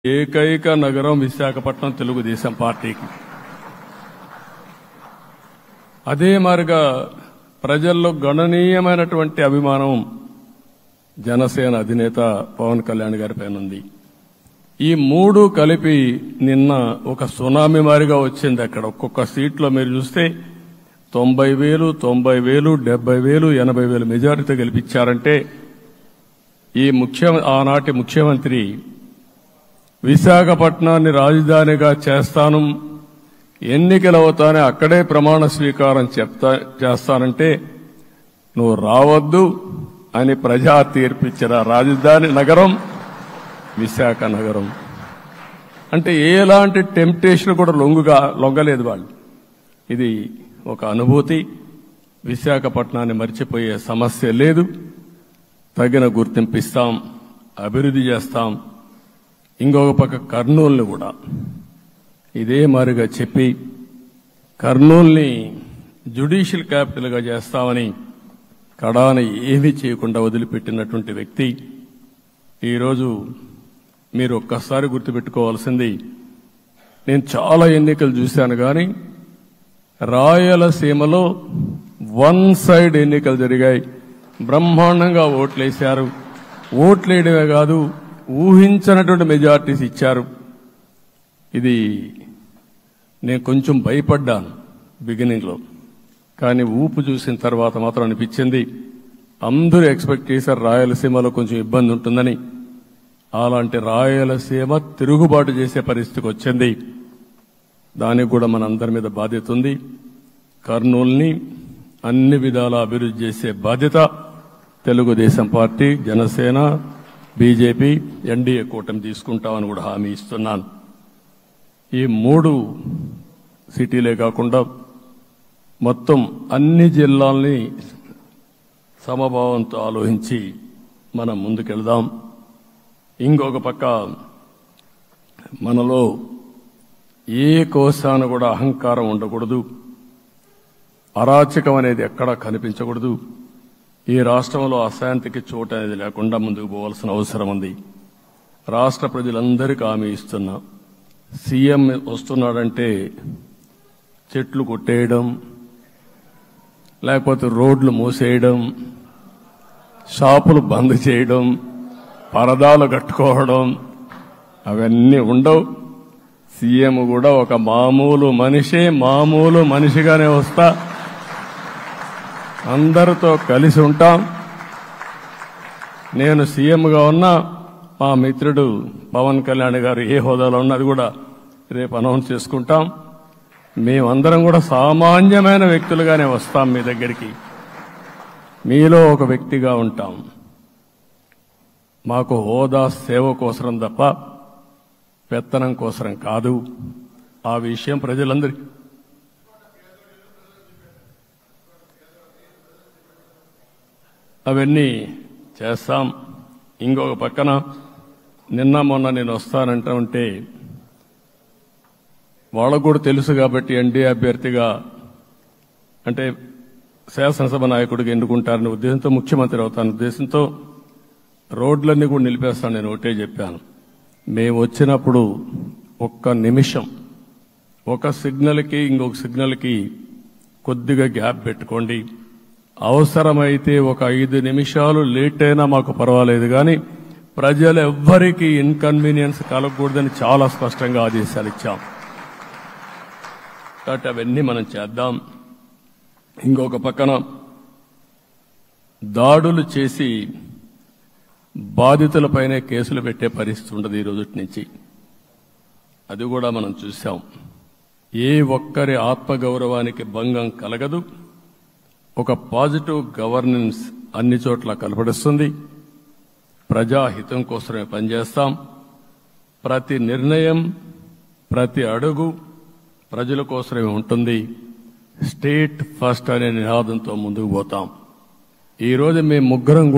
ఏకైక నగరం విశాఖపట్నం తెలుగుదేశం పార్టీకి. అదే మారిగా ప్రజల్లో గణనీయమైనటువంటి అభిమానం జనసేన అధినేత పవన్ కళ్యాణ్ గారిపైన ఉంది. ఈ మూడు కలిపి నిన్న ఒక సునామీ మారిగా వచ్చింది. అక్కడ ఒక్కొక్క సీట్లో మీరు చూస్తే 90,000, 90,000, 70,000, 80,000 మెజారిటీతో గెలిపించారంటే ఆనాటి ముఖ్యమంత్రి విశాఖపట్నాన్ని రాజధానిగా చేస్తాను, ఎన్నికలు అవుతానే అక్కడే ప్రమాణ స్వీకారం చేస్తానంటే నువ్వు రావద్దు అని ప్రజా తీర్పిచ్చిన రాజధాని నగరం విశాఖ నగరం. అంటే ఎలాంటి టెంప్టేషన్ కూడా లొంగలేదు వాళ్ళు. ఇది ఒక అనుభూతి. విశాఖపట్నాన్ని మర్చిపోయే సమస్య లేదు. తగిన గుర్తింపు ఇస్తాం, అభివృద్ధి చేస్తాం. ఇంకొక పక్క కర్నూలుని కూడా ఇదే మారిగా చెప్పి కర్నూలుని జ్యుడిషియల్ క్యాపిటల్గా చేస్తామని కడాన ఏమీ చేయకుండా వదిలిపెట్టినటువంటి వ్యక్తి. ఈరోజు మీరు ఒక్కసారి గుర్తుపెట్టుకోవాల్సింది, నేను చాలా ఎన్నికలు చూశాను కానీ రాయలసీమలో వన్ సైడ్ ఎన్నికలు జరిగాయి. బ్రహ్మాండంగా ఓట్లేశారు. ఓట్లేయడమే కాదు, ఊహించినటువంటి మెజార్టీస్ ఇచ్చారు. ఇది నేను కొంచెం భయపడ్డాను బిగినింగ్లో, కానీ ఊపు చూసిన తర్వాత మాత్రం అనిపించింది అందరూ ఎక్స్పెక్ట్ చేశారు రాయలసీమలో కొంచెం ఇబ్బంది ఉంటుందని. అలాంటి రాయలసీమ తిరుగుబాటు చేసే పరిస్థితికి వచ్చింది. దానికి కూడా మనందరి మీద బాధ్యత ఉంది. కర్నూలుని అన్ని విధాల అభివృద్ధి చేసే బాధ్యత Telugu Desam party, Janasena, BJP, NDA కూటమి తీసుకుంటామని కూడా హామీ ఇస్తున్నాను. ఈ మూడు సిటీలే కాకుండా మొత్తం అన్ని జిల్లాల్ని సమభావంతో ఆలోచించి మనం ముందుకెళ్దాం. ఇంకొక పక్క మనలో ఏ కోశాన కూడా అహంకారం ఉండకూడదు, అరాచకం అనేది ఎక్కడా కనిపించకూడదు. ఈ రాష్ట్రంలో అశాంతికి చోటు అనేది లేకుండా ముందుకు పోవాల్సిన అవసరం ఉంది. రాష్ట్ర ప్రజలందరికీ హామీ ఇస్తున్నా, సీఎం వస్తున్నాడంటే చెట్లు కొట్టేయడం, లేకపోతే రోడ్లు మూసేయడం, షాపులు బంద్ చేయడం, పరదాలు కట్టుకోవడం అవన్నీ ఉండవు. సీఎం కూడా ఒక మామూలు మనిషిగానే వస్తా, అందరితో కలిసి ఉంటాం. నేను సీఎంగా ఉన్నా, మా మిత్రుడు పవన్ కళ్యాణ్ గారు ఏ హోదాలో ఉన్నది కూడా రేపు అనౌన్స్ చేసుకుంటాం. మేమందరం కూడా సామాన్యమైన వ్యక్తులుగానే వస్తాం మీ దగ్గరికి, మీలో ఒక వ్యక్తిగా ఉంటాం. మాకు హోదా సేవ కోసరం తప్ప పెత్తనం కోసరం కాదు. ఆ విషయం ప్రజలందరికీ అవన్నీ చేస్తాం. ఇంకొక పక్కన నిన్న మొన్న నేను వస్తానంటా ఉంటే వాళ్ళకు కూడా తెలుసు కాబట్టి ఎన్డీఏ అభ్యర్థిగా అంటే శాసనసభ నాయకుడిగా ఎన్నుకుంటారనే ఉద్దేశంతో, ముఖ్యమంత్రి అవుతాను ఉద్దేశంతో రోడ్లన్నీ కూడా నిలిపేస్తాను. నేను ఒకటే చెప్పాను, మేము వచ్చినప్పుడు ఒక్క నిమిషం ఒక సిగ్నల్కి ఇంకొక సిగ్నల్కి కొద్దిగా గ్యాప్ పెట్టుకోండి. అవసరమైతే ఒక 5 నిమిషాలు లేట్ అయినా మాకు పర్వాలేదు, కానీ ప్రజలు ఎవ్వరికీ ఇన్కన్వీనియన్స్ కలగకూడదని చాలా స్పష్టంగా ఆదేశాలు ఇచ్చాం. కాబట్టి అవన్నీ మనం చేద్దాం. ఇంకొక పక్కన దాడులు చేసి బాధితులపైనే కేసులు పెట్టే పరిస్థితి ఉండదు ఈ రోజు నుంచి. అది కూడా మనం చూశాం. ఏ ఒక్కరి ఆత్మగౌరవానికి భంగం కలగదు. ఒక పాజిటివ్ గవర్నెన్స్ అన్ని చోట్ల కనపడుస్తుంది. ప్రజాహితం కోసమే పనిచేస్తాం. ప్రతి నిర్ణయం, ప్రతి అడుగు ప్రజల కోసమే ఉంటుంది. స్టేట్ ఫస్ట్ అనే నినాదంతో ముందుకు పోతాం. ఈరోజు మేము ముగ్గురం